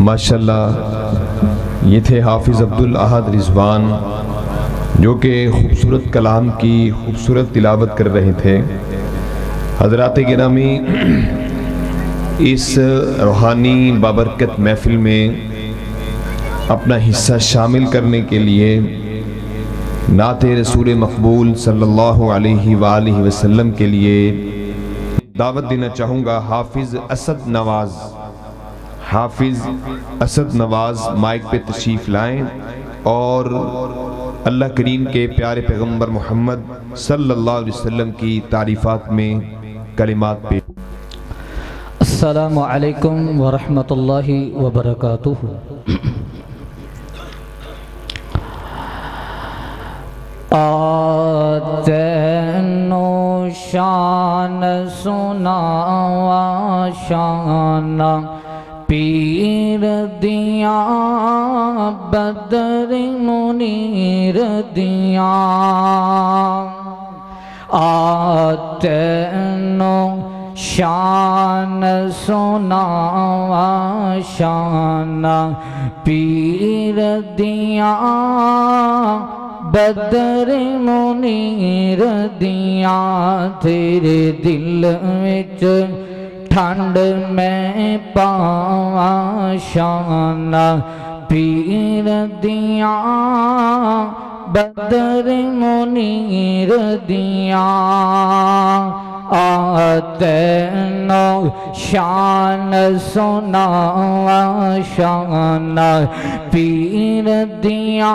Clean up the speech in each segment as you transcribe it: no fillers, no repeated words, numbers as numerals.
ماشاءاللہ یہ تھے حافظ عبدالاحد رضوان جو کہ خوبصورت کلام کی خوبصورت تلاوت کر رہے تھے۔ حضرات گرامی، اس روحانی بابرکت محفل میں اپنا حصہ شامل کرنے کے لیے نعت رسول مقبول صلی اللہ علیہ وآلہ وسلم کے لیے دعوت دینا چاہوں گا حافظ اسد نواز۔ حافظ اسد نواز مائک پہ تشریف لائیں اور اللہ کریم کے پیارے پیغمبر محمد صلی اللہ علیہ وسلم کی تعریفات میں کلمات پہ۔ السلام علیکم ورحمۃ اللہ وبرکاتہ۔ تینو شان سنا شان پیر دیا بدر منیر دیا، تینو شان سنا شان پیر دیا بدر منیر دیا، تیرے دل وچ ٹھنڈ میں پاواں شان پیر دیا بدر منیر دیا، تینو شان سنا شان پیر دیا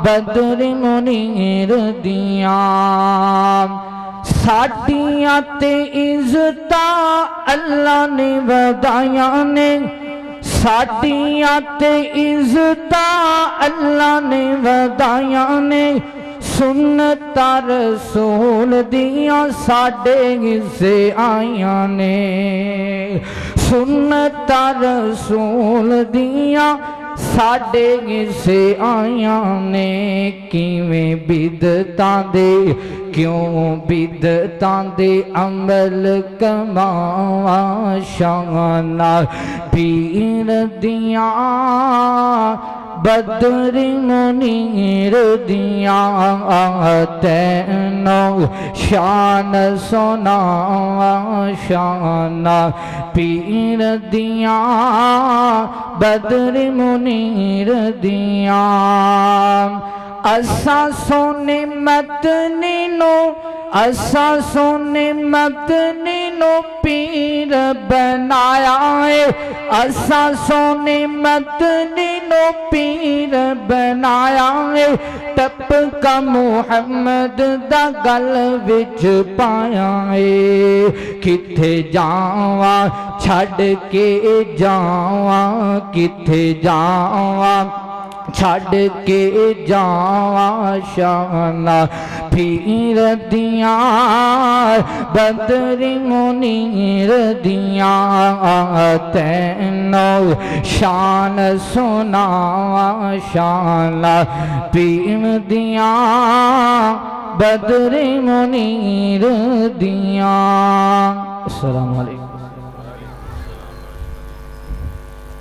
بدر منیر دیا، ساڈیاں تے عزتاں اللہ نے ودائیاں نے، ساڈیاں تے عزتاں اللہ نے ودائیاں نے، سنت رسول دیاں ساڈے حصے آئیاں نے، سنت رسول دیاں ساڈے حصے آئیاں نے، کیویں بدعتاں دے کیوں بدعتاں دے عمل کماواں شان پیر دیاں بدر منیر دیا، تینو شان سنا شان پیر دیا بدر منیر دیا، اساں سونے مدنی نو اساں سونے مدنی نو پیر بنایا ہے، اساں سونے مدنی نو پیر بنایا ہے، ٹپ کا محمد دا گل وچ پایا ہے، کتھے جاواں چھڈ کے جاواں کتھے جاواں چھڈ کے جاواں شان پیر دیا بدر منیر دیا، تینو شان سنا شان پیر دیا بدر منیر دیا۔ السلام علیکم۔